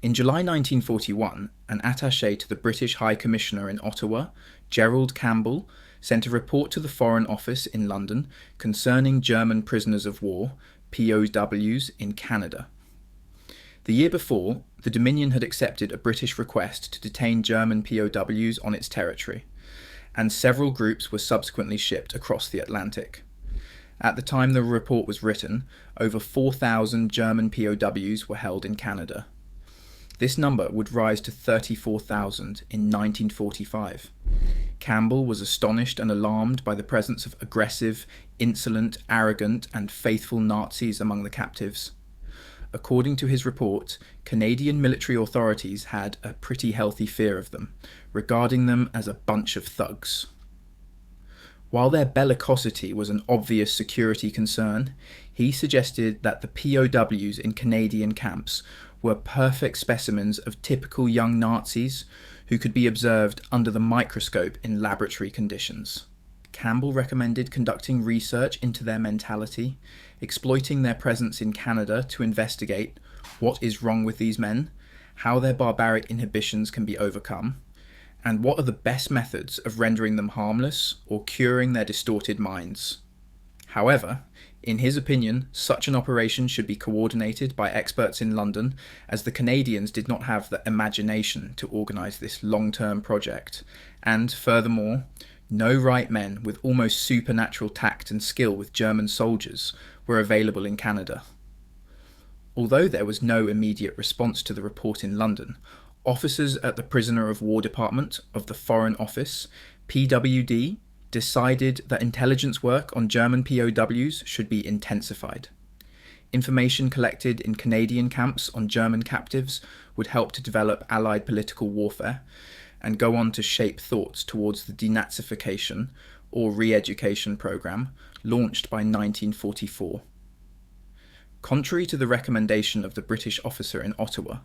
In July 1941, an attaché to the British High Commissioner in Ottawa, Gerald Campbell, sent a report to the Foreign Office in London concerning German prisoners of war, POWs, in Canada. The year before, the Dominion had accepted a British request to detain German POWs on its territory, and several groups were subsequently shipped across the Atlantic. At the time the report was written, over 4,000 German POWs were held in Canada. This number would rise to 34,000 in 1945. Campbell was astonished and alarmed by the presence of aggressive, insolent, arrogant, and faithful Nazis among the captives. According to his report, Canadian military authorities had a pretty healthy fear of them, regarding them as a bunch of thugs. While their bellicosity was an obvious security concern, he suggested that the POWs in Canadian camps were perfect specimens of typical young Nazis who could be observed under the microscope in laboratory conditions. Campbell recommended conducting research into their mentality, exploiting their presence in Canada to investigate what is wrong with these men, how their barbaric inhibitions can be overcome, and what are the best methods of rendering them harmless or curing their distorted minds. However, in his opinion, such an operation should be coordinated by experts in London, as the Canadians did not have the imagination to organise this long-term project, and furthermore, no right men with almost supernatural tact and skill with German soldiers were available in Canada. Although there was no immediate response to the report in London, officers at the Prisoner of War Department of the Foreign Office, PWD, decided that intelligence work on German POWs should be intensified. Information collected in Canadian camps on German captives would help to develop Allied political warfare, and go on to shape thoughts towards the denazification or re-education program launched by 1944. Contrary to the recommendation of the British officer in Ottawa,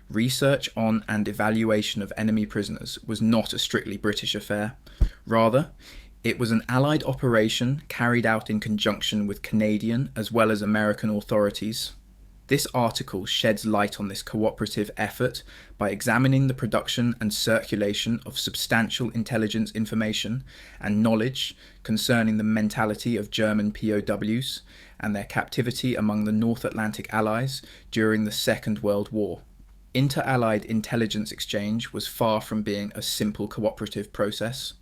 research on and evaluation of enemy prisoners was not a strictly British affair. Rather, it was an Allied operation carried out in conjunction with Canadian as well as American authorities. This article sheds light on this cooperative effort by examining the production and circulation of substantial intelligence information and knowledge concerning the mentality of German POWs and their captivity among the North Atlantic Allies during the Second World War. Inter-Allied intelligence exchange was far from being a simple cooperative process.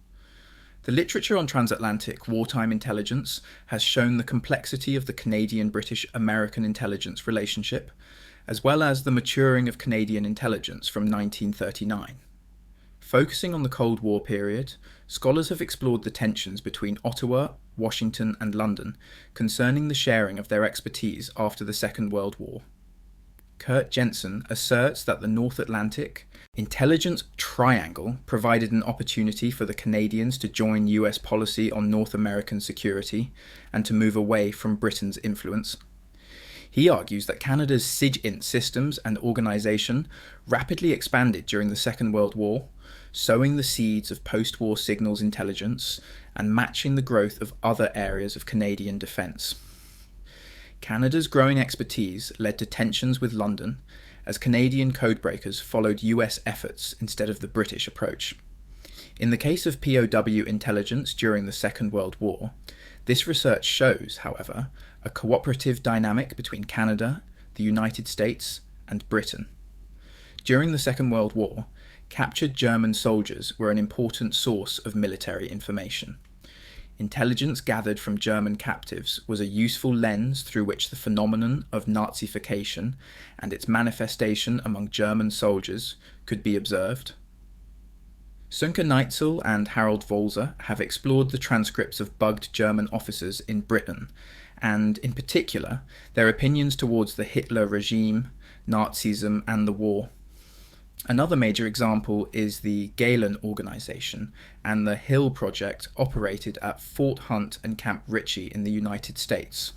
The literature on transatlantic wartime intelligence has shown the complexity of the Canadian-British-American intelligence relationship, as well as the maturing of Canadian intelligence from 1939. Focusing on the Cold War period, scholars have explored the tensions between Ottawa, Washington, and London concerning the sharing of their expertise after the Second World War. Kurt Jensen asserts that the North Atlantic intelligence triangle provided an opportunity for the Canadians to join US policy on North American security and to move away from Britain's influence. He argues that Canada's SIGINT systems and organisation rapidly expanded during the Second World War, sowing the seeds of post-war signals intelligence and matching the growth of other areas of Canadian defence. Canada's growing expertise led to tensions with London, as Canadian codebreakers followed US efforts instead of the British approach. In the case of POW intelligence during the Second World War, this research shows, however, a cooperative dynamic between Canada, the United States, and Britain. During the Second World War, captured German soldiers were an important source of military information. Intelligence gathered from German captives was a useful lens through which the phenomenon of Nazification and its manifestation among German soldiers could be observed. Sönke Neitzel and Harold Volzer have explored the transcripts of bugged German officers in Britain, and, in particular, their opinions towards the Hitler regime, Nazism, and the war. Another major example is the Galen Organization and the Hill Project operated at Fort Hunt and Camp Ritchie in the United States.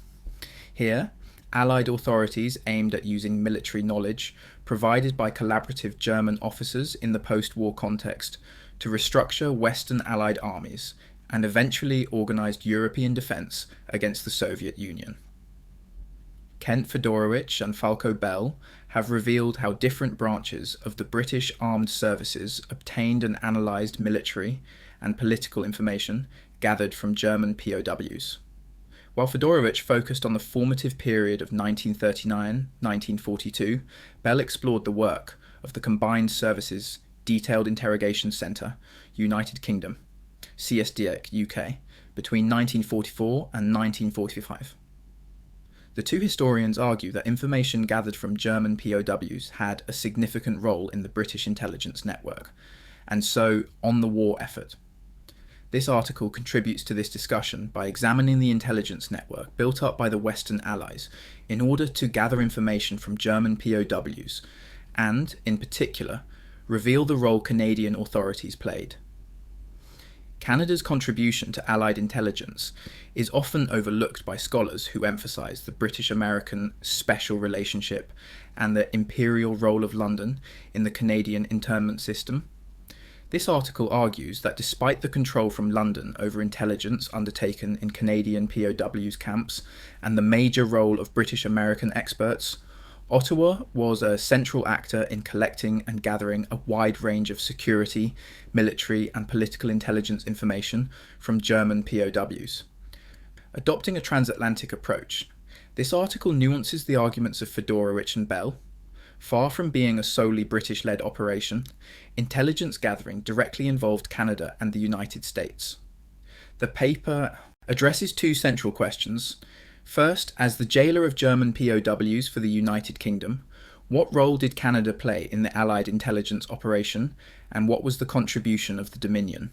Here, Allied authorities aimed at using military knowledge provided by collaborative German officers in the post-war context to restructure Western Allied armies and eventually organized European defense against the Soviet Union. Kent Fedorowicz and Falco Bell have revealed how different branches of the British Armed Services obtained and analysed military and political information gathered from German POWs. While Fedorovich focused on the formative period of 1939-1942, Bell explored the work of the Combined Services Detailed Interrogation Centre, United Kingdom, CSDC, UK, between 1944 and 1945. The two historians argue that information gathered from German POWs had a significant role in the British intelligence network, and so on the war effort. This article contributes to this discussion by examining the intelligence network built up by the Western Allies in order to gather information from German POWs and, in particular, reveal the role Canadian authorities played. Canada's contribution to Allied intelligence is often overlooked by scholars who emphasise the British-American special relationship and the imperial role of London in the Canadian internment system. This article argues that despite the control from London over intelligence undertaken in Canadian POWs camps and the major role of British-American experts, Ottawa was a central actor in collecting and gathering a wide range of security, military and political intelligence information from German POWs. Adopting a transatlantic approach, this article nuances the arguments of Fedorovich and Bell. Far from being a solely British-led operation, intelligence gathering directly involved Canada and the United States. The paper addresses two central questions. First, as the jailer of German POWs for the United Kingdom, what role did Canada play in the Allied intelligence operation, and what was the contribution of the Dominion?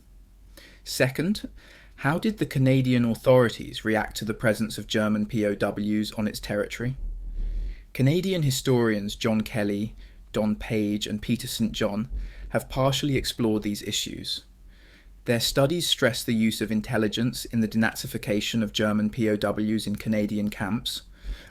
Second, how did the Canadian authorities react to the presence of German POWs on its territory? Canadian historians John Kelly, Don Page and Peter St. John have partially explored these issues. Their studies stress the use of intelligence in the denazification of German POWs in Canadian camps,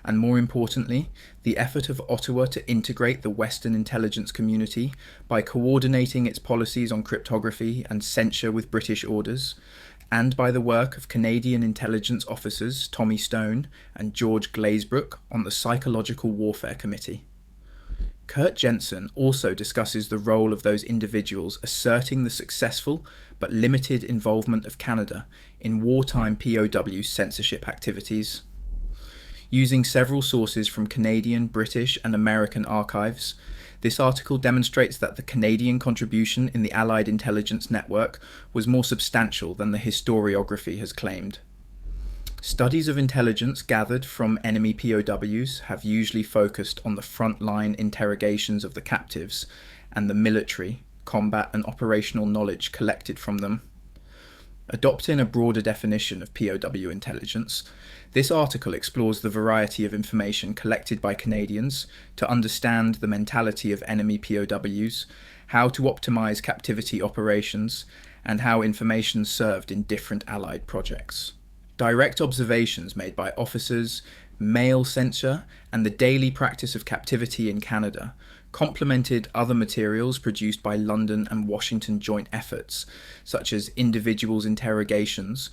and more importantly, the effort of Ottawa to integrate the Western intelligence community by coordinating its policies on cryptography and censure with British orders, and by the work of Canadian intelligence officers Tommy Stone and George Glazebrook on the Psychological Warfare Committee. Kurt Jensen also discusses the role of those individuals asserting the successful but limited involvement of Canada in wartime POW censorship activities. Using several sources from Canadian, British and American archives, this article demonstrates that the Canadian contribution in the Allied intelligence network was more substantial than the historiography has claimed. Studies of intelligence gathered from enemy POWs have usually focused on the front-line interrogations of the captives and the military, combat and operational knowledge collected from them. Adopting a broader definition of POW intelligence, this article explores the variety of information collected by Canadians to understand the mentality of enemy POWs, how to optimize captivity operations, and how information served in different Allied projects. Direct observations made by officers, mail censure, and the daily practice of captivity in Canada complemented other materials produced by London and Washington joint efforts, such as individuals' interrogations,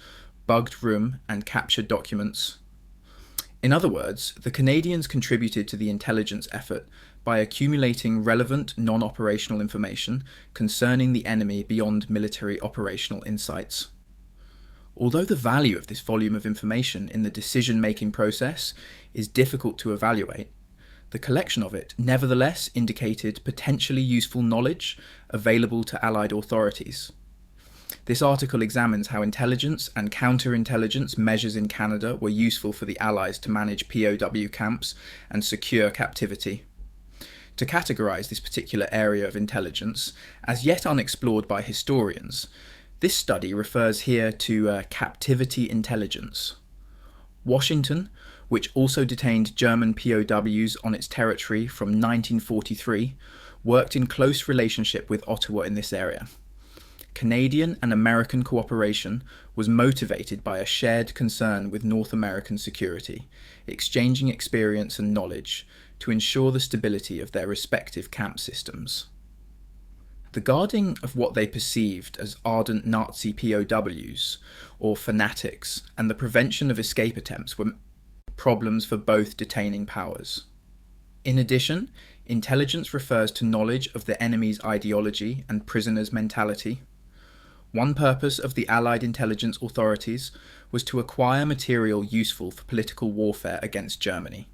bugged room, and captured documents. In other words, the Canadians contributed to the intelligence effort by accumulating relevant non-operational information concerning the enemy beyond military operational insights. Although the value of this volume of information in the decision-making process is difficult to evaluate, the collection of it nevertheless indicated potentially useful knowledge available to Allied authorities. This article examines how intelligence and counterintelligence measures in Canada were useful for the Allies to manage POW camps and secure captivity. To categorise this particular area of intelligence, as yet unexplored by historians, this study refers here to captivity intelligence. Washington, which also detained German POWs on its territory from 1943, worked in close relationship with Ottawa in this area. Canadian and American cooperation was motivated by a shared concern with North American security, exchanging experience and knowledge to ensure the stability of their respective camp systems. The guarding of what they perceived as ardent Nazi POWs, or fanatics, and the prevention of escape attempts were problems for both detaining powers. In addition, Intelligence refers to knowledge of the enemy's ideology and prisoners' mentality. One purpose of the Allied intelligence authorities was to acquire material useful for political warfare against Germany.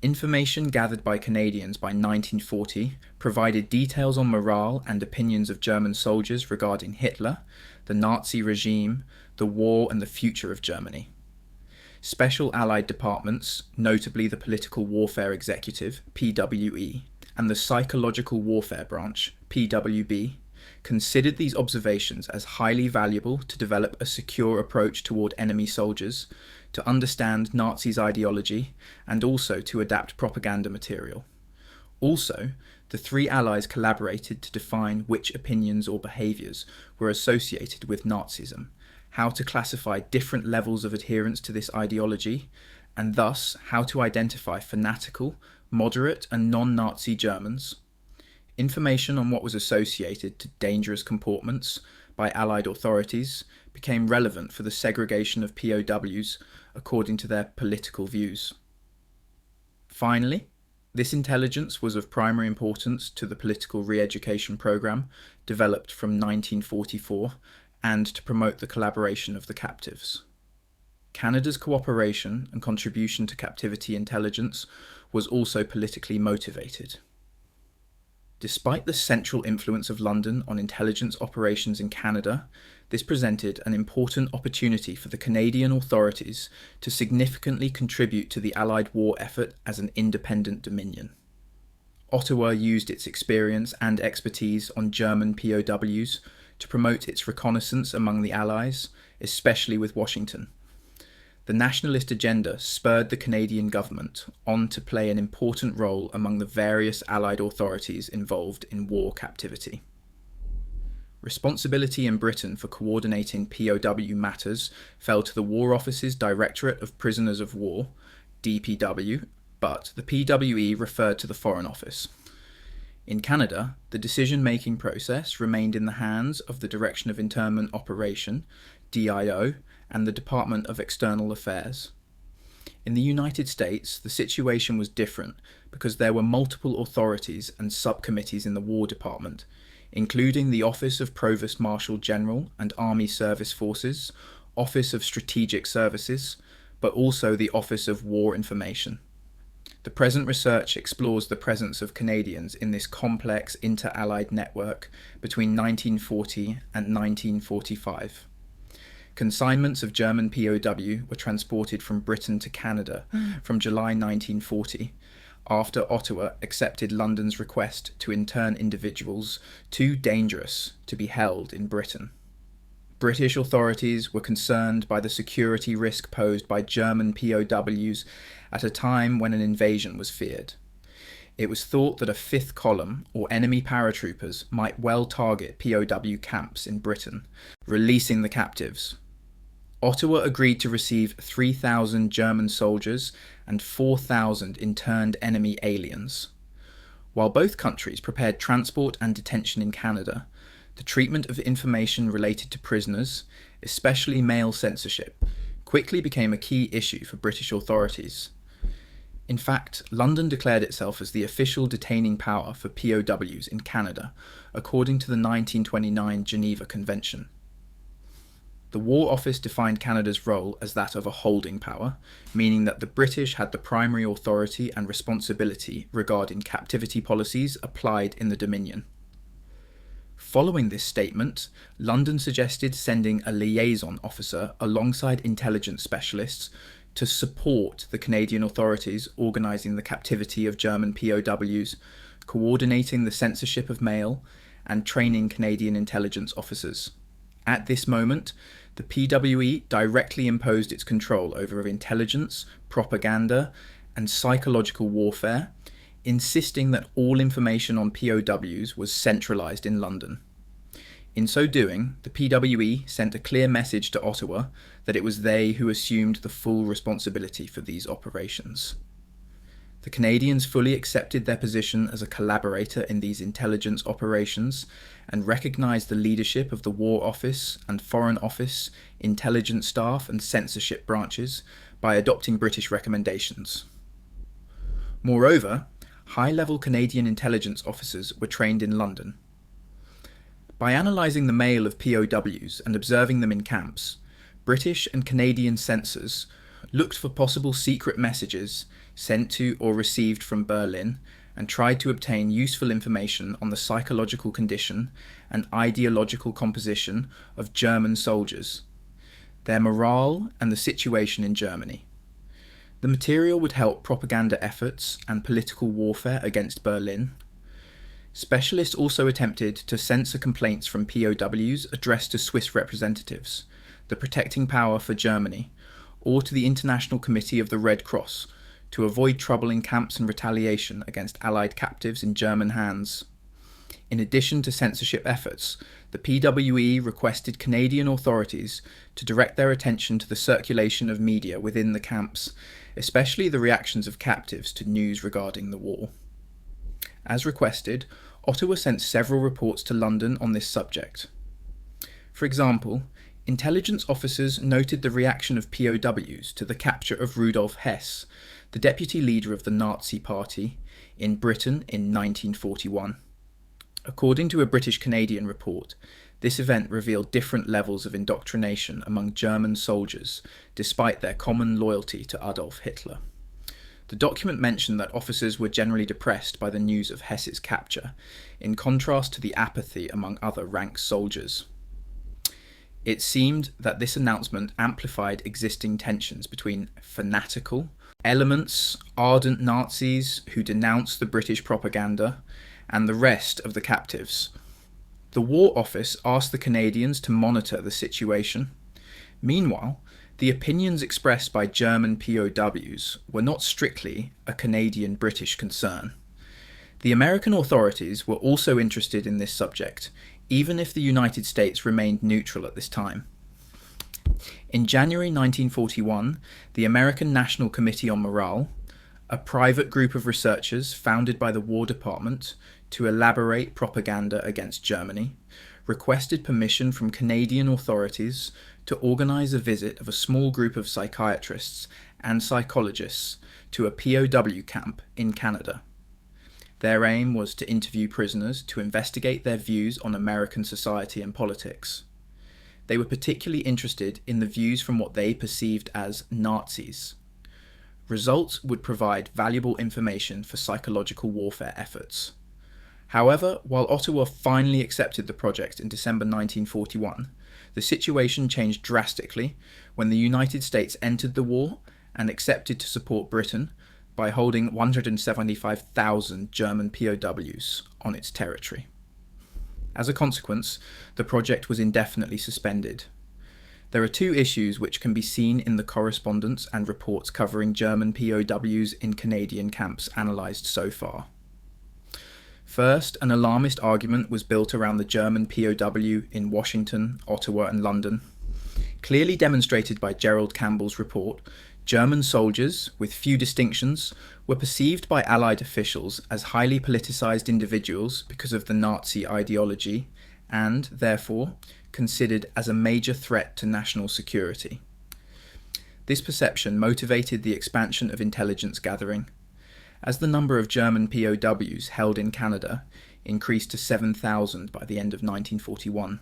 Information gathered by Canadians by 1940 provided details on morale and opinions of German soldiers regarding Hitler, the Nazi regime, the war and the future of Germany. Special Allied departments, notably the Political Warfare Executive, PWE, and the Psychological Warfare Branch, PWB, considered these observations as highly valuable to develop a secure approach toward enemy soldiers, to understand Nazis' ideology, and also to adapt propaganda material. Also, the three allies collaborated to define which opinions or behaviours were associated with Nazism, how to classify different levels of adherence to this ideology, and thus how to identify fanatical, moderate and non-Nazi Germans. Information on what was associated to dangerous comportments by Allied authorities became relevant for the segregation of POWs according to their political views. Finally, this intelligence was of primary importance to the political re-education programme developed from 1944 and to promote the collaboration of the captives. Canada's cooperation and contribution to captivity intelligence was also politically motivated. Despite the central influence of London on intelligence operations in Canada, this presented an important opportunity for the Canadian authorities to significantly contribute to the Allied war effort as an independent dominion. Ottawa used its experience and expertise on German POWs to promote its reconnaissance among the Allies, especially with Washington. The nationalist agenda spurred the Canadian government on to play an important role among the various Allied authorities involved in war captivity. Responsibility in Britain for coordinating POW matters fell to the War Office's Directorate of Prisoners of War, DPW, but the PWE referred to the Foreign Office. In Canada, the decision-making process remained in the hands of the Direction of Internment Operation, DIO, and the Department of External Affairs. In the United States, the situation was different because there were multiple authorities and subcommittees in the War Department, including the Office of Provost Marshal General and Army Service Forces, Office of Strategic Services, but also the Office of War Information. The present research explores the presence of Canadians in this complex inter-allied network between 1940 and 1945. Consignments of German POW were transported from Britain to Canada from July 1940, after Ottawa accepted London's request to intern individuals too dangerous to be held in Britain. British authorities were concerned by the security risk posed by German POWs at a time when an invasion was feared. It was thought that a fifth column or enemy paratroopers might well target POW camps in Britain, releasing the captives. Ottawa agreed to receive 3,000 German soldiers and 4,000 interned enemy aliens. While both countries prepared transport and detention in Canada, the treatment of information related to prisoners, especially male censorship, quickly became a key issue for British authorities. In fact, London declared itself as the official detaining power for POWs in Canada, according to the 1929 Geneva Convention. The War Office defined Canada's role as that of a holding power, meaning that the British had the primary authority and responsibility regarding captivity policies applied in the Dominion. Following this statement, London suggested sending a liaison officer alongside intelligence specialists to support the Canadian authorities organising the captivity of German POWs, coordinating the censorship of male, and training Canadian intelligence officers. At this moment, the PWE directly imposed its control over intelligence, propaganda, and psychological warfare, insisting that all information on POWs was centralised in London. In so doing, the PWE sent a clear message to Ottawa that it was they who assumed the full responsibility for these operations. The Canadians fully accepted their position as a collaborator in these intelligence operations and recognised the leadership of the War Office and Foreign Office, intelligence staff and censorship branches by adopting British recommendations. Moreover, high-level Canadian intelligence officers were trained in London. By analysing the mail of POWs and observing them in camps, British and Canadian censors looked for possible secret messages sent to or received from Berlin and tried to obtain useful information on the psychological condition and ideological composition of German soldiers, their morale and the situation in Germany. The material would help propaganda efforts and political warfare against Berlin. Specialists also attempted to censor complaints from POWs addressed to Swiss representatives, the protecting power for Germany, or to the International Committee of the Red Cross, to avoid trouble in camps and retaliation against Allied captives in German hands. In addition to censorship efforts, the PWE requested Canadian authorities to direct their attention to the circulation of media within the camps, especially the reactions of captives to news regarding the war. As requested, Ottawa sent several reports to London on this subject. For example, intelligence officers noted the reaction of POWs to the capture of Rudolf Hess, the deputy leader of the Nazi Party, in Britain in 1941. According to a British-Canadian report, this event revealed different levels of indoctrination among German soldiers, despite their common loyalty to Adolf Hitler. The document mentioned that officers were generally depressed by the news of Hess's capture, in contrast to the apathy among other rank soldiers. It seemed that this announcement amplified existing tensions between fanatical elements, ardent Nazis who denounced the British propaganda, and the rest of the captives. The War Office asked the Canadians to monitor the situation. Meanwhile, the opinions expressed by German POWs were not strictly a Canadian-British concern. The American authorities were also interested in this subject, even if the United States remained neutral at this time. In January 1941, the American National Committee on Morale, a private group of researchers founded by the War Department to elaborate propaganda against Germany, requested permission from Canadian authorities to organise a visit of a small group of psychiatrists and psychologists to a POW camp in Canada. Their aim was to interview prisoners to investigate their views on American society and politics. They were particularly interested in the views from what they perceived as Nazis. Results would provide valuable information for psychological warfare efforts. However, while Ottawa finally accepted the project in December 1941, the situation changed drastically when the United States entered the war and accepted to support Britain by holding 175,000 German POWs on its territory. As a consequence, the project was indefinitely suspended. There are two issues which can be seen in the correspondence and reports covering German POWs in Canadian camps analysed so far. First, an alarmist argument was built around the German POW in Washington, Ottawa and London. Clearly demonstrated by Gerald Campbell's report, German soldiers, with few distinctions, were perceived by Allied officials as highly politicised individuals because of the Nazi ideology and, therefore, considered as a major threat to national security. This perception motivated the expansion of intelligence gathering. As the number of German POWs held in Canada increased to 7,000 by the end of 1941,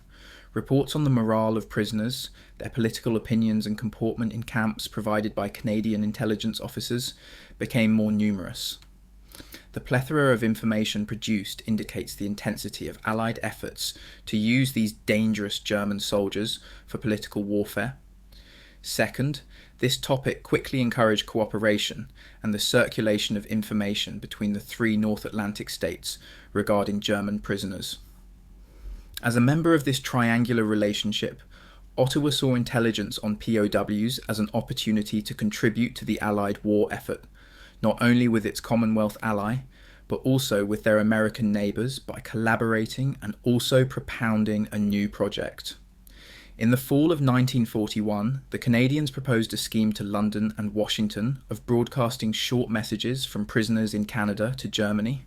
reports on the morale of prisoners, their political opinions and comportment in camps provided by Canadian intelligence officers became more numerous. The plethora of information produced indicates the intensity of Allied efforts to use these dangerous German soldiers for political warfare. Second, this topic quickly encouraged cooperation and the circulation of information between the three North Atlantic states regarding German prisoners. As a member of this triangular relationship, Ottawa saw intelligence on POWs as an opportunity to contribute to the Allied war effort, not only with its Commonwealth ally, but also with their American neighbours by collaborating and also propounding a new project. In the fall of 1941, the Canadians proposed a scheme to London and Washington of broadcasting short messages from prisoners in Canada to Germany.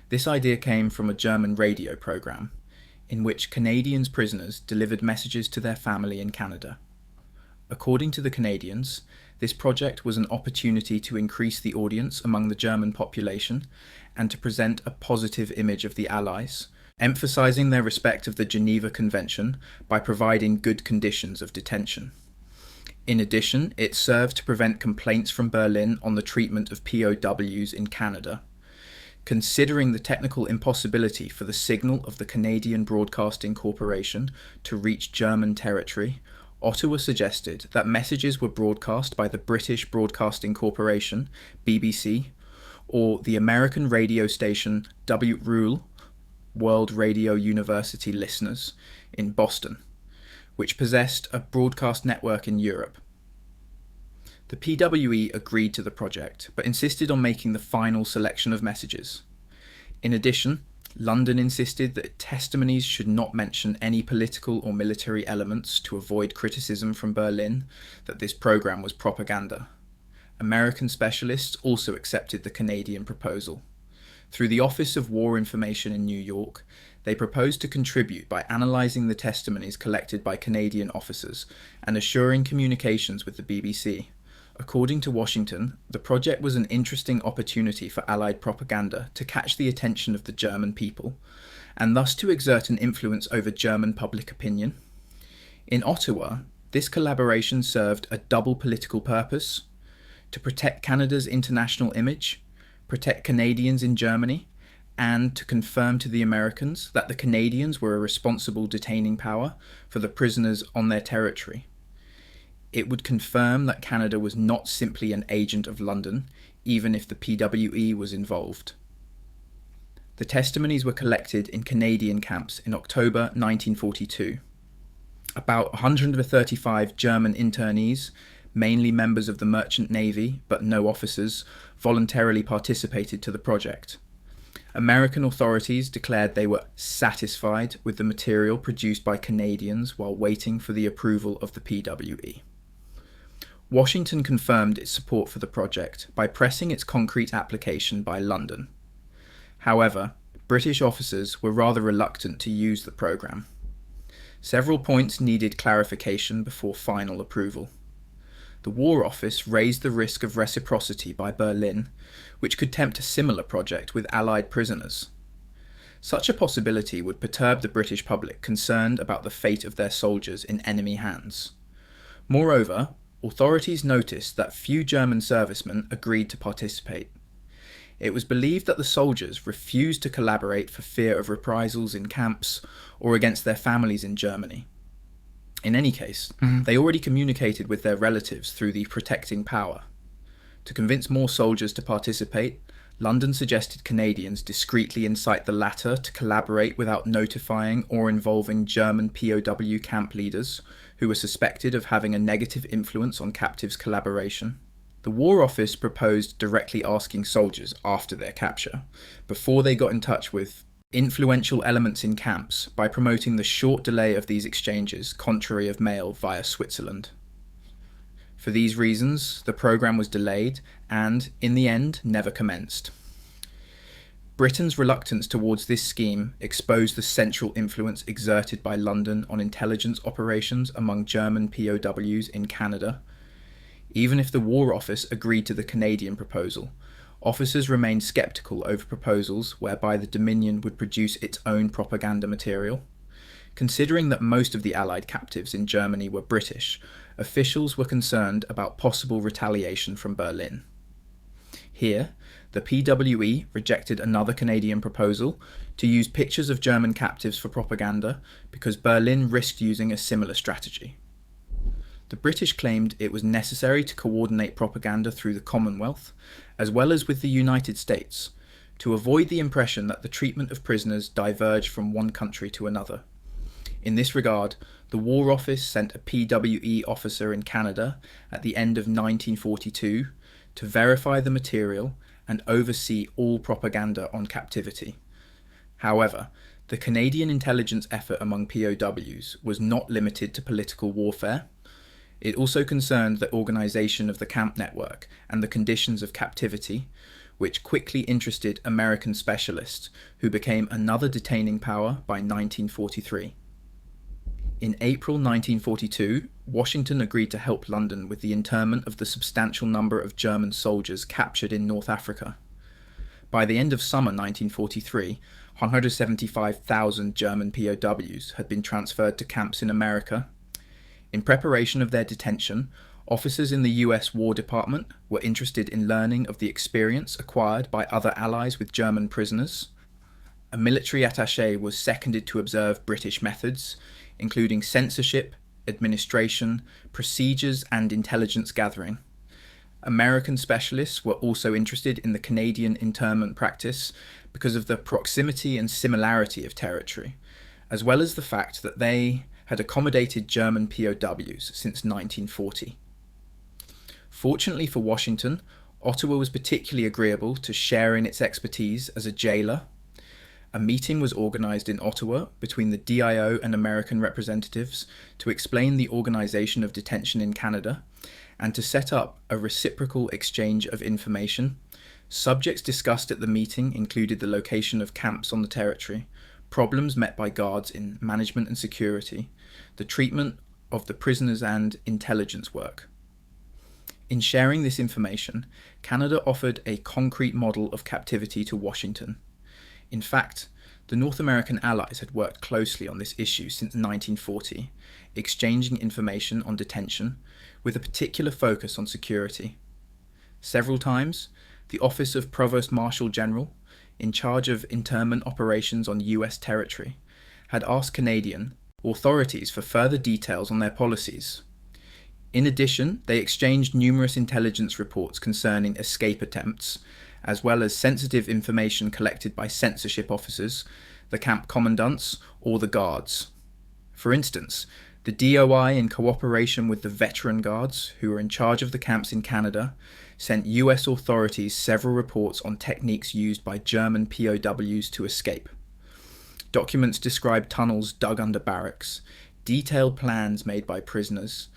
This idea came from a German radio programme, in which Canadians prisoners delivered messages to their family in Canada. According to the Canadians, this project was an opportunity to increase the audience among the German population and to present a positive image of the Allies, emphasizing their respect of the Geneva Convention by providing good conditions of detention. In addition, it served to prevent complaints from Berlin on the treatment of POWs in Canada. Considering the technical impossibility for the signal of the Canadian Broadcasting Corporation to reach German territory, Ottawa suggested that messages were broadcast by the British Broadcasting Corporation, BBC, or the American radio station WRUL, World Radio University listeners, in Boston, which possessed a broadcast network in Europe. The PWE agreed to the project, but insisted on making the final selection of messages. In addition, London insisted that testimonies should not mention any political or military elements to avoid criticism from Berlin that this program was propaganda. American specialists also accepted the Canadian proposal. Through the Office of War Information in New York, they proposed to contribute by analysing the testimonies collected by Canadian officers and assuring communications with the BBC. According to Washington, the project was an interesting opportunity for Allied propaganda to catch the attention of the German people, and thus to exert an influence over German public opinion. In Ottawa, this collaboration served a double political purpose: to protect Canada's international image, protect Canadians in Germany, and to confirm to the Americans that the Canadians were a responsible detaining power for the prisoners on their territory. It would confirm that Canada was not simply an agent of London, even if the PWE was involved. The testimonies were collected in Canadian camps in October 1942. About 135 German internees, mainly members of the Merchant Navy but no officers, voluntarily participated to the project. American authorities declared they were satisfied with the material produced by Canadians while waiting for the approval of the PWE. Washington confirmed its support for the project by pressing its concrete application by London. However, British officers were rather reluctant to use the programme. Several points needed clarification before final approval. The War Office raised the risk of reciprocity by Berlin, which could tempt a similar project with Allied prisoners. Such a possibility would perturb the British public concerned about the fate of their soldiers in enemy hands. Moreover, authorities noticed that few German servicemen agreed to participate. It was believed that the soldiers refused to collaborate for fear of reprisals in camps or against their families in Germany. In any case, they already communicated with their relatives through the protecting power. To convince more soldiers to participate, London suggested Canadians discreetly incite the latter to collaborate without notifying or involving German POW camp leaders who were suspected of having a negative influence on captives' collaboration. The War Office proposed directly asking soldiers after their capture, before they got in touch with influential elements in camps, by promoting the short delay of these exchanges contrary of mail via Switzerland. For these reasons, the programme was delayed and, in the end, never commenced. Britain's reluctance towards this scheme exposed the central influence exerted by London on intelligence operations among German POWs in Canada. Even if the War Office agreed to the Canadian proposal, officers remained sceptical over proposals whereby the Dominion would produce its own propaganda material. Considering that most of the Allied captives in Germany were British, officials were concerned about possible retaliation from Berlin. Here, the PWE rejected another Canadian proposal to use pictures of German captives for propaganda because Berlin risked using a similar strategy. The British claimed it was necessary to coordinate propaganda through the Commonwealth, as well as with the United States, to avoid the impression that the treatment of prisoners diverged from one country to another. In this regard, the War Office sent a PWE officer in Canada at the end of 1942 to verify the material and oversee all propaganda on captivity. However, the Canadian intelligence effort among POWs was not limited to political warfare. It also concerned the organisation of the camp network and the conditions of captivity, which quickly interested American specialists, who became another detaining power by 1943. In April 1942, Washington agreed to help London with the internment of the substantial number of German soldiers captured in North Africa. By the end of summer 1943, 175,000 German POWs had been transferred to camps in America. In preparation of their detention, officers in the US War Department were interested in learning of the experience acquired by other allies with German prisoners. A military attaché was seconded to observe British methods, including censorship, administration, procedures, and intelligence gathering. American specialists were also interested in the Canadian internment practice because of the proximity and similarity of territory, as well as the fact that they had accommodated German POWs since 1940. Fortunately for Washington, Ottawa was particularly agreeable to share in its expertise as a jailer. A meeting was organised in Ottawa between the DIO and American representatives to explain the organisation of detention in Canada and to set up a reciprocal exchange of information. Subjects discussed at the meeting included the location of camps on the territory, problems met by guards in management and security, the treatment of the prisoners, and intelligence work. In sharing this information, Canada offered a concrete model of captivity to Washington. In fact, the North American allies had worked closely on this issue since 1940, exchanging information on detention, with a particular focus on security. Several times, the Office of Provost Marshal General, in charge of internment operations on US territory, had asked Canadian authorities for further details on their policies. In addition, they exchanged numerous intelligence reports concerning escape attempts, as well as sensitive information collected by censorship officers, the camp commandants, or the guards. For instance, the DOI, in cooperation with the veteran guards who were in charge of the camps in Canada, sent US authorities several reports on techniques used by German POWs to escape. Documents described tunnels dug under barracks, detailed plans made by prisoners,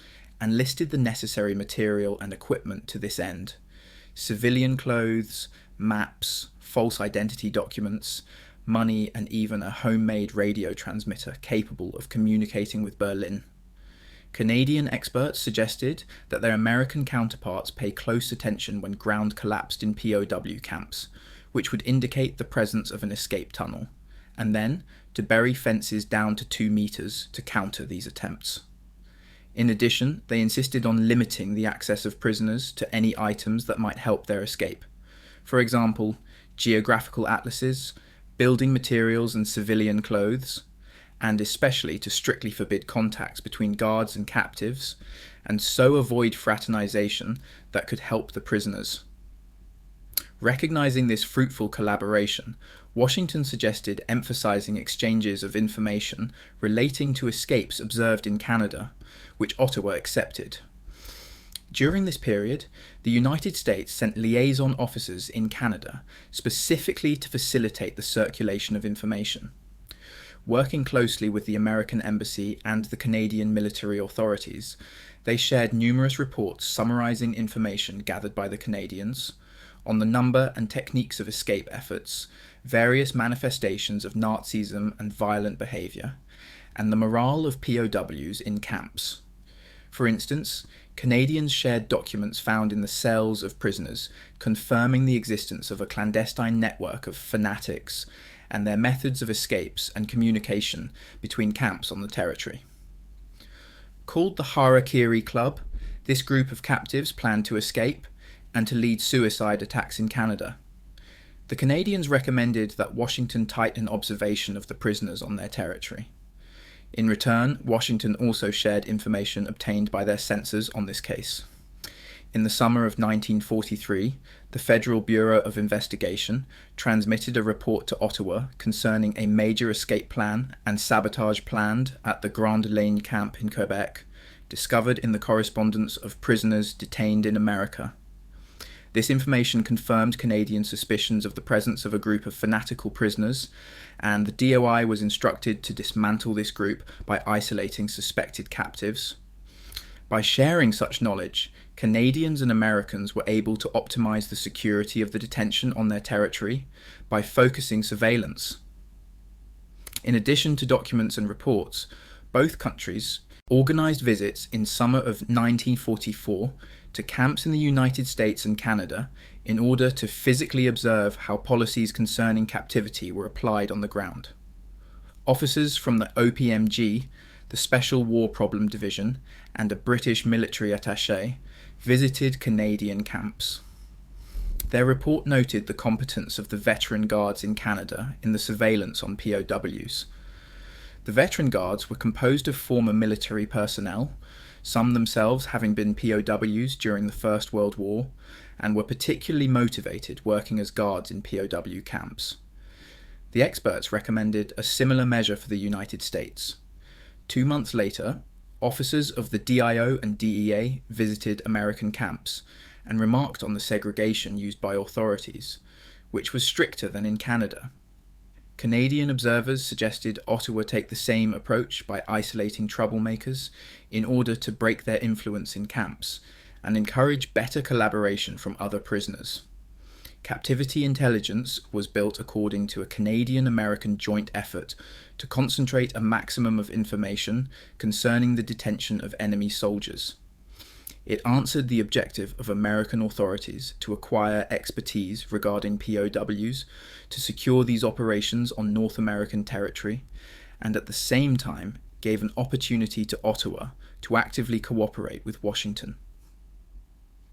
and listed the necessary material and equipment to this end: civilian clothes, maps, false identity documents, money, and even a homemade radio transmitter capable of communicating with Berlin. Canadian experts suggested that their American counterparts pay close attention when ground collapsed in POW camps, which would indicate the presence of an escape tunnel, and then to bury fences down to 2 meters to counter these attempts. In addition, they insisted on limiting the access of prisoners to any items that might help their escape. For example, geographical atlases, building materials, and civilian clothes, and especially to strictly forbid contacts between guards and captives, and so avoid fraternization that could help the prisoners. Recognizing this fruitful collaboration, Washington suggested emphasizing exchanges of information relating to escapes observed in Canada, which Ottawa accepted. During this period, the United States sent liaison officers in Canada specifically to facilitate the circulation of information. Working closely with the American Embassy and the Canadian military authorities, they shared numerous reports summarizing information gathered by the Canadians on the number and techniques of escape efforts, various manifestations of Nazism and violent behavior, and the morale of POWs in camps. For instance, Canadians shared documents found in the cells of prisoners confirming the existence of a clandestine network of fanatics and their methods of escapes and communication between camps on the territory. Called the Harakiri Club, this group of captives planned to escape and to lead suicide attacks in Canada. The Canadians recommended that Washington tighten observation of the prisoners on their territory. In return, Washington also shared information obtained by their censors on this case. In the summer of 1943, the Federal Bureau of Investigation transmitted a report to Ottawa concerning a major escape plan and sabotage planned at the Grande Lane camp in Quebec, discovered in the correspondence of prisoners detained in America. This information confirmed Canadian suspicions of the presence of a group of fanatical prisoners, and the DOI was instructed to dismantle this group by isolating suspected captives. By sharing such knowledge, Canadians and Americans were able to optimize the security of the detention on their territory by focusing surveillance. In addition to documents and reports, Both countries organised visits in summer of 1944 to camps in the United States and Canada in order to physically observe how policies concerning captivity were applied on the ground. Officers from the OPMG, the Special War Problem Division, and a British military attaché visited Canadian camps. Their report noted the competence of the veteran guards in Canada in the surveillance on POWs. The veteran guards were composed of former military personnel, some themselves having been POWs during the First World War, and were particularly motivated working as guards in POW camps. The experts recommended a similar measure for the United States. 2 months later, officers of the DIO and DEA visited American camps and remarked on the segregation used by authorities, which was stricter than in Canada. Canadian observers suggested Ottawa take the same approach by isolating troublemakers in order to break their influence in camps and encourage better collaboration from other prisoners. Captivity intelligence was built according to a Canadian-American joint effort to concentrate a maximum of information concerning the detention of enemy soldiers. It answered the objective of American authorities to acquire expertise regarding POWs to secure these operations on North American territory, and at the same time gave an opportunity to Ottawa to actively cooperate with Washington.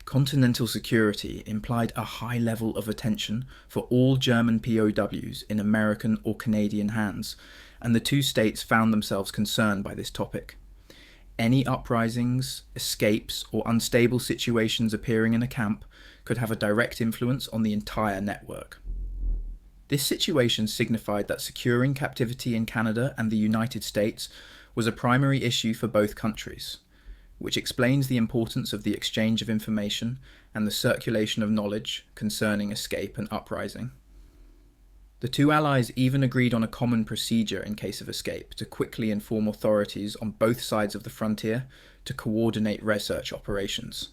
Continental security implied a high level of attention for all German POWs in American or Canadian hands, and the two states found themselves concerned by this topic. Any uprisings, escapes, or unstable situations appearing in a camp could have a direct influence on the entire network. This situation signified that securing captivity in Canada and the United States was a primary issue for both countries, which explains the importance of the exchange of information and the circulation of knowledge concerning escape and uprising. The two allies even agreed on a common procedure in case of escape to quickly inform authorities on both sides of the frontier to coordinate research operations.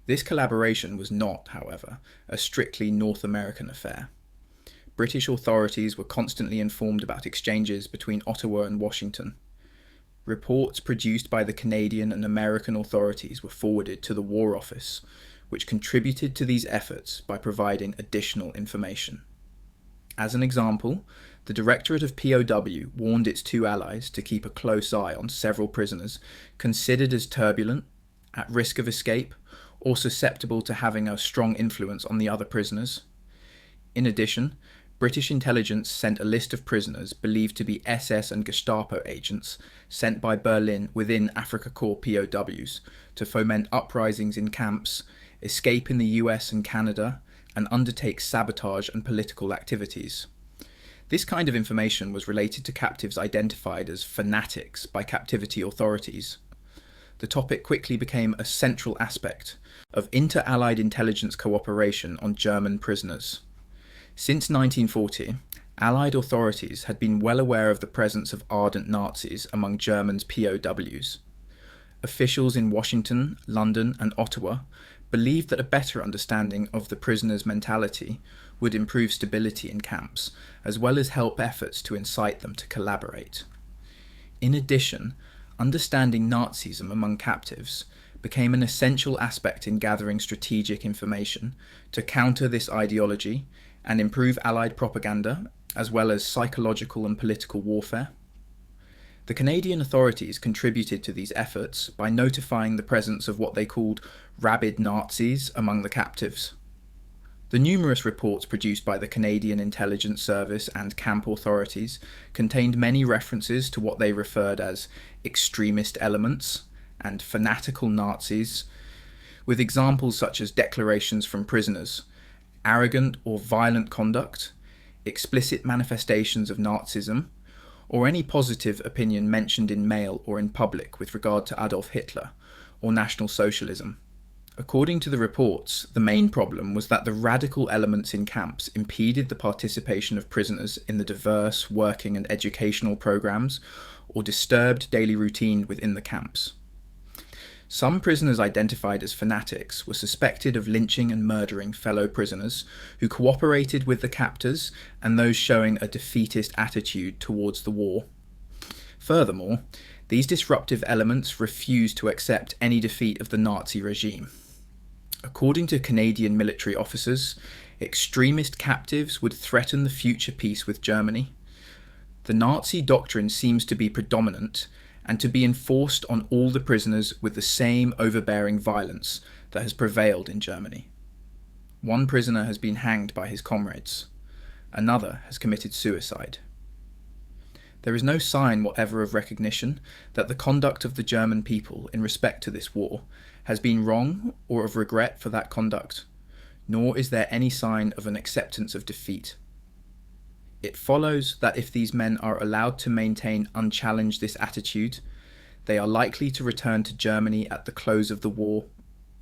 This collaboration was not, however, a strictly North American affair. British authorities were constantly informed about exchanges between Ottawa and Washington. Reports produced by the Canadian and American authorities were forwarded to the War Office, which contributed to these efforts by providing additional information. As an example, the Directorate of POW warned its two allies to keep a close eye on several prisoners considered as turbulent, at risk of escape, or susceptible to having a strong influence on the other prisoners. In addition, British intelligence sent a list of prisoners believed to be SS and Gestapo agents sent by Berlin within Afrika Korps POWs to foment uprisings in camps, escape in the US and Canada, and undertake sabotage and political activities. This kind of information was related to captives identified as fanatics by captivity authorities. The topic quickly became a central aspect of inter-allied intelligence cooperation on German prisoners. Since 1940, Allied authorities had been well aware of the presence of ardent Nazis among Germans' POWs. Officials in Washington, London, and Ottawa believed that a better understanding of the prisoners' mentality would improve stability in camps, as well as help efforts to incite them to collaborate. In addition, understanding Nazism among captives became an essential aspect in gathering strategic information to counter this ideology and improve Allied propaganda, as well as psychological and political warfare. The Canadian authorities contributed to these efforts by notifying the presence of what they called rabid Nazis among the captives. The numerous reports produced by the Canadian Intelligence Service and camp authorities contained many references to what they referred as extremist elements and fanatical Nazis, with examples such as declarations from prisoners, arrogant or violent conduct, explicit manifestations of Nazism, or any positive opinion mentioned in mail or in public with regard to Adolf Hitler or National Socialism. According to the reports, the main problem was that the radical elements in camps impeded the participation of prisoners in the diverse working and educational programs or disturbed daily routine within the camps. Some prisoners identified as fanatics were suspected of lynching and murdering fellow prisoners who cooperated with the captors and those showing a defeatist attitude towards the war. Furthermore, these disruptive elements refused to accept any defeat of the Nazi regime. According to Canadian military officers, extremist captives would threaten the future peace with Germany. The Nazi doctrine seems to be predominant and to be enforced on all the prisoners with the same overbearing violence that has prevailed in Germany. One prisoner has been hanged by his comrades. Another has committed suicide. There is no sign whatever of recognition that the conduct of the German people in respect to this war has been wrong or of regret for that conduct, nor is there any sign of an acceptance of defeat. It follows that if these men are allowed to maintain unchallenged this attitude, they are likely to return to Germany at the close of the war,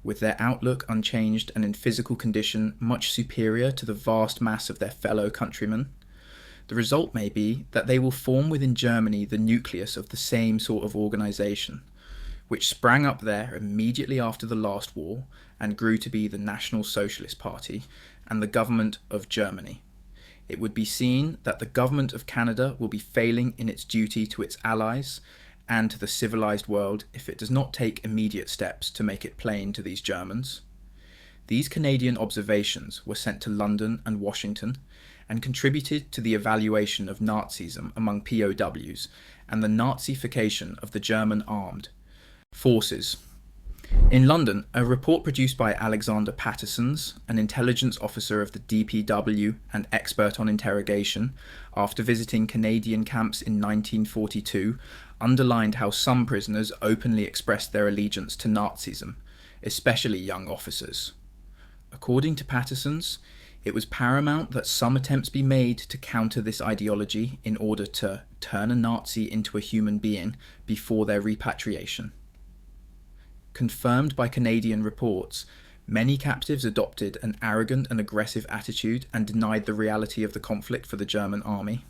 with their outlook unchanged and in physical condition much superior to the vast mass of their fellow countrymen. The result may be that they will form within Germany the nucleus of the same sort of organisation, which sprang up there immediately after the last war and grew to be the National Socialist Party and the government of Germany. It would be seen that the government of Canada will be failing in its duty to its allies and to the civilized world if it does not take immediate steps to make it plain to these Germans. These Canadian observations were sent to London and Washington and contributed to the evaluation of Nazism among POWs and the Nazification of the German armed forces. In London, a report produced by Alexander Pattersons, an intelligence officer of the DPW and expert on interrogation, after visiting Canadian camps in 1942, underlined how some prisoners openly expressed their allegiance to Nazism, especially young officers. According to Pattersons, it was paramount that some attempts be made to counter this ideology in order to turn a Nazi into a human being before their repatriation. Confirmed by Canadian reports, many captives adopted an arrogant and aggressive attitude and denied the reality of the conflict for the German army.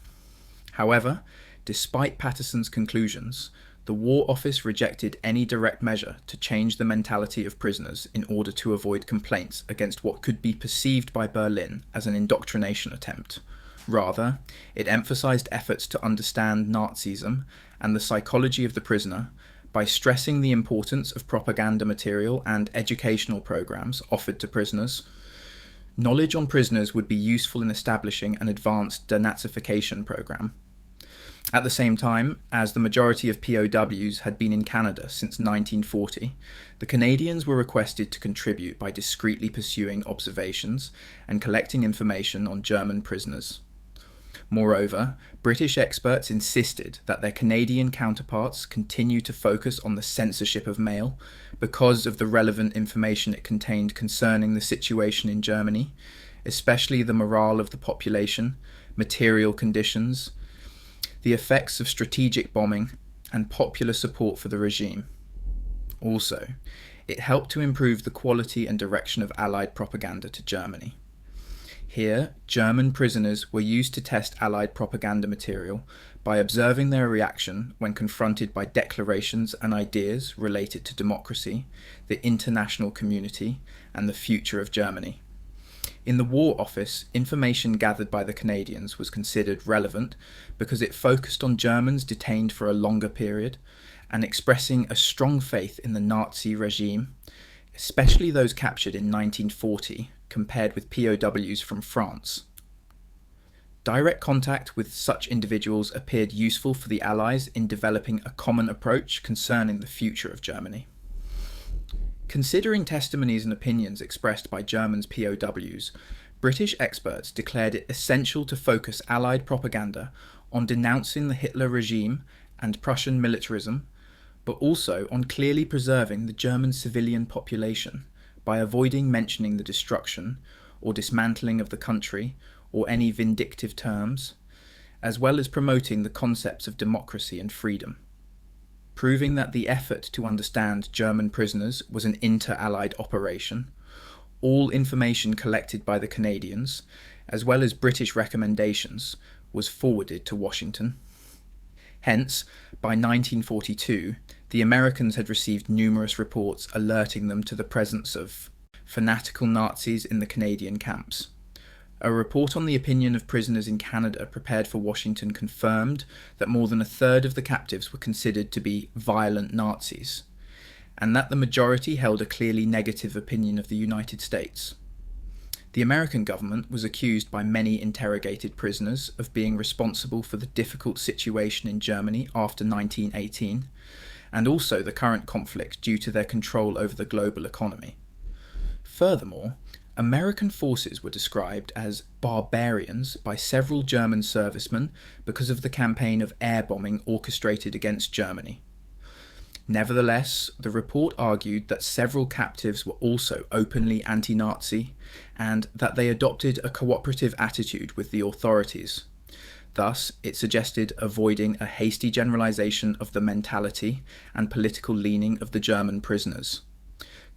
However, despite Patterson's conclusions, the War Office rejected any direct measure to change the mentality of prisoners in order to avoid complaints against what could be perceived by Berlin as an indoctrination attempt. Rather, it emphasized efforts to understand Nazism and the psychology of the prisoner by stressing the importance of propaganda material and educational programs offered to prisoners. Knowledge on prisoners would be useful in establishing an advanced denazification program. At the same time, as the majority of POWs had been in Canada since 1940, the Canadians were requested to contribute by discreetly pursuing observations and collecting information on German prisoners. Moreover, British experts insisted that their Canadian counterparts continue to focus on the censorship of mail because of the relevant information it contained concerning the situation in Germany, especially the morale of the population, material conditions, the effects of strategic bombing, and popular support for the regime. Also, it helped to improve the quality and direction of Allied propaganda to Germany. Here, German prisoners were used to test Allied propaganda material by observing their reaction when confronted by declarations and ideas related to democracy, the international community, and the future of Germany. In the War Office, information gathered by the Canadians was considered relevant because it focused on Germans detained for a longer period and expressing a strong faith in the Nazi regime, especially those captured in 1940, compared with POWs from France. Direct contact with such individuals appeared useful for the Allies in developing a common approach concerning the future of Germany. Considering testimonies and opinions expressed by Germans' POWs, British experts declared it essential to focus Allied propaganda on denouncing the Hitler regime and Prussian militarism, but also on clearly preserving the German civilian population by avoiding mentioning the destruction or dismantling of the country or any vindictive terms, as well as promoting the concepts of democracy and freedom. Proving that the effort to understand German prisoners was an inter-Allied operation, all information collected by the Canadians, as well as British recommendations, was forwarded to Washington. Hence, by 1942, the Americans had received numerous reports alerting them to the presence of fanatical Nazis in the Canadian camps. A report on the opinion of prisoners in Canada prepared for Washington confirmed that more than a third of the captives were considered to be violent Nazis, and that the majority held a clearly negative opinion of the United States. The American government was accused by many interrogated prisoners of being responsible for the difficult situation in Germany after 1918, and also the current conflict due to their control over the global economy. Furthermore, American forces were described as barbarians by several German servicemen because of the campaign of air bombing orchestrated against Germany. Nevertheless, the report argued that several captives were also openly anti-Nazi and that they adopted a cooperative attitude with the authorities. Thus, it suggested avoiding a hasty generalization of the mentality and political leaning of the German prisoners.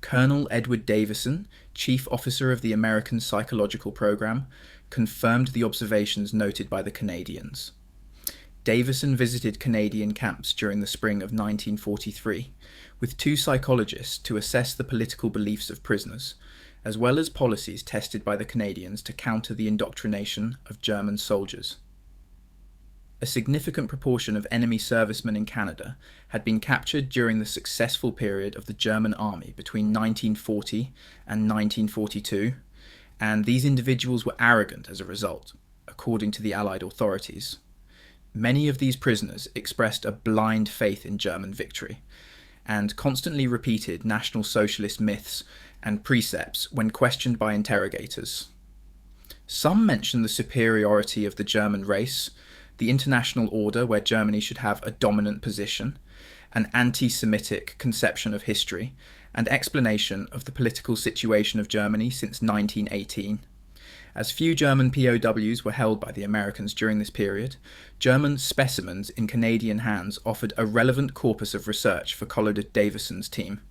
Colonel Edward Davison, chief officer of the American Psychological Program, confirmed the observations noted by the Canadians. Davison visited Canadian camps during the spring of 1943 with two psychologists to assess the political beliefs of prisoners, as well as policies tested by the Canadians to counter the indoctrination of German soldiers. A significant proportion of enemy servicemen in Canada had been captured during the successful period of the German army between 1940 and 1942, and these individuals were arrogant as a result, according to the Allied authorities. Many of these prisoners expressed a blind faith in German victory, and constantly repeated National Socialist myths and precepts when questioned by interrogators. Some mentioned the superiority of the German race, the international order where Germany should have a dominant position, an anti-Semitic conception of history, and explanation of the political situation of Germany since 1918. As few German POWs were held by the Americans during this period, German specimens in Canadian hands offered a relevant corpus of research for Colonel Davison's team.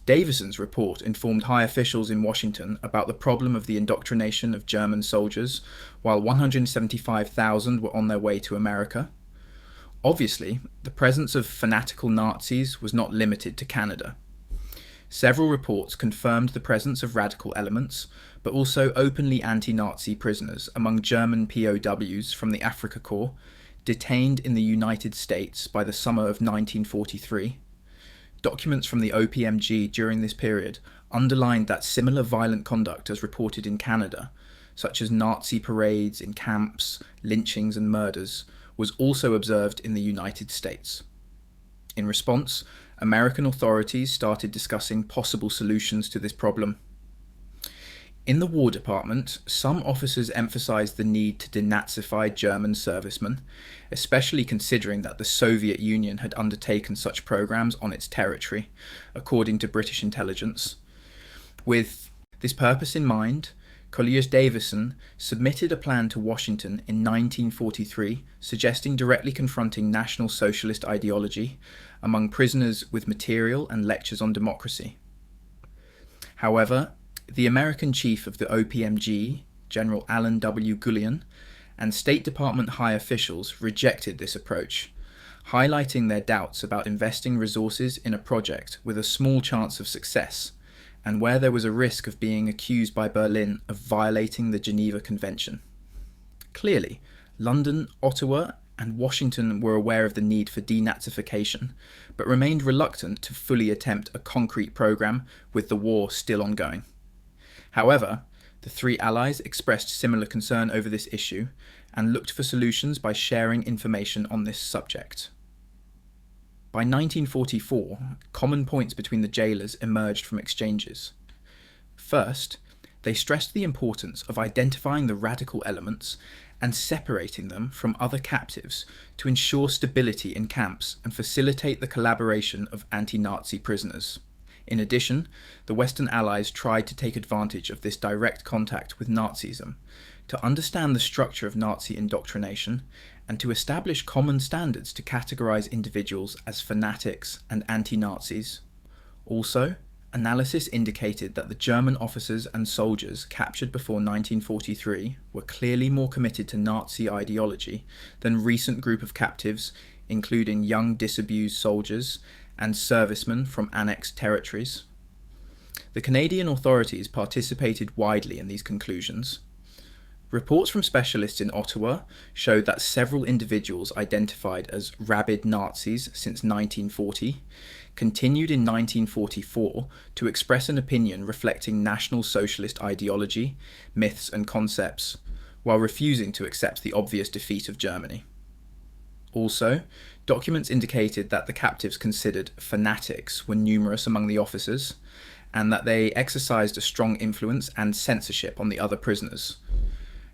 Davison's report informed high officials in Washington about the problem of the indoctrination of German soldiers, while 175,000 were on their way to America. Obviously, the presence of fanatical Nazis was not limited to Canada. Several reports confirmed the presence of radical elements, but also openly anti-Nazi prisoners among German POWs from the Afrika Korps, detained in the United States by the summer of 1943. Documents from the OPMG during this period underlined that similar violent conduct as reported in Canada, such as Nazi parades in camps, lynchings and murders, was also observed in the United States. In response, American authorities started discussing possible solutions to this problem. In the War Department, some officers emphasized the need to denazify German servicemen, especially considering that the Soviet Union had undertaken such programs on its territory, according to British intelligence. With this purpose in mind, Collier Davison submitted a plan to Washington in 1943 suggesting directly confronting National Socialist ideology among prisoners with material and lectures on democracy. However, the American chief of the OPMG, General Alan W. Gullion, and State Department high officials rejected this approach, highlighting their doubts about investing resources in a project with a small chance of success, and where there was a risk of being accused by Berlin of violating the Geneva Convention. Clearly, London, Ottawa, and Washington were aware of the need for denazification, but remained reluctant to fully attempt a concrete program with the war still ongoing. However, the three allies expressed similar concern over this issue and looked for solutions by sharing information on this subject. By 1944, common points between the jailers emerged from exchanges. First, they stressed the importance of identifying the radical elements and separating them from other captives to ensure stability in camps and facilitate the collaboration of anti-Nazi prisoners. In addition, the Western Allies tried to take advantage of this direct contact with Nazism to understand the structure of Nazi indoctrination and to establish common standards to categorize individuals as fanatics and anti-Nazis. Also, analysis indicated that the German officers and soldiers captured before 1943 were clearly more committed to Nazi ideology than recent group of captives, including young disabused soldiers and servicemen from annexed territories. The Canadian authorities participated widely in these conclusions. Reports from specialists in Ottawa showed that several individuals identified as rabid Nazis since 1940 continued in 1944 to express an opinion reflecting National Socialist ideology, myths, and concepts, while refusing to accept the obvious defeat of Germany. Also, documents indicated that the captives considered fanatics were numerous among the officers, and that they exercised a strong influence and censorship on the other prisoners.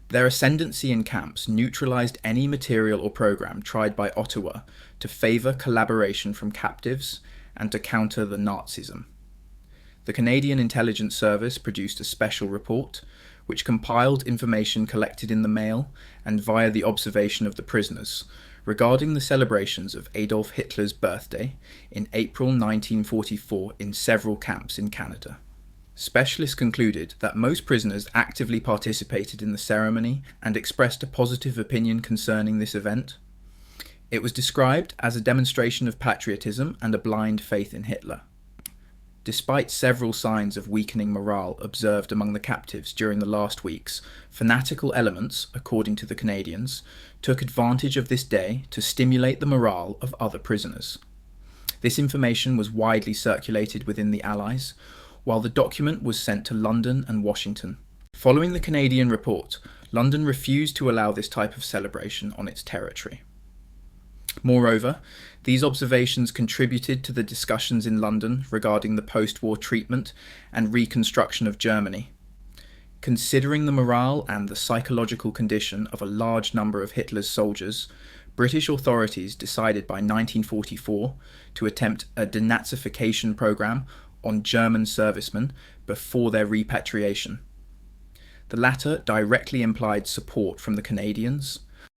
Their ascendancy in camps neutralized any material or program tried by Ottawa to favor collaboration from captives and to counter the Nazism. The Canadian Intelligence Service produced a special report, which compiled information collected in the mail and via the observation of the prisoners regarding the celebrations of Adolf Hitler's birthday in April 1944 in several camps in Canada. Specialists concluded that most prisoners actively participated in the ceremony and expressed a positive opinion concerning this event. It was described as a demonstration of patriotism and a blind faith in Hitler. Despite several signs of weakening morale observed among the captives during the last weeks, fanatical elements, according to the Canadians, took advantage of this day to stimulate the morale of other prisoners. This information was widely circulated within the Allies, while the document was sent to London and Washington. Following the Canadian report, London refused to allow this type of celebration on its territory. Moreover, these observations contributed to the discussions in London regarding the post-war treatment and reconstruction of Germany. Considering the morale and the psychological condition of a large number of Hitler's soldiers, British authorities decided by 1944 to attempt a denazification program on German servicemen before their repatriation. The latter directly implied support from the Canadians,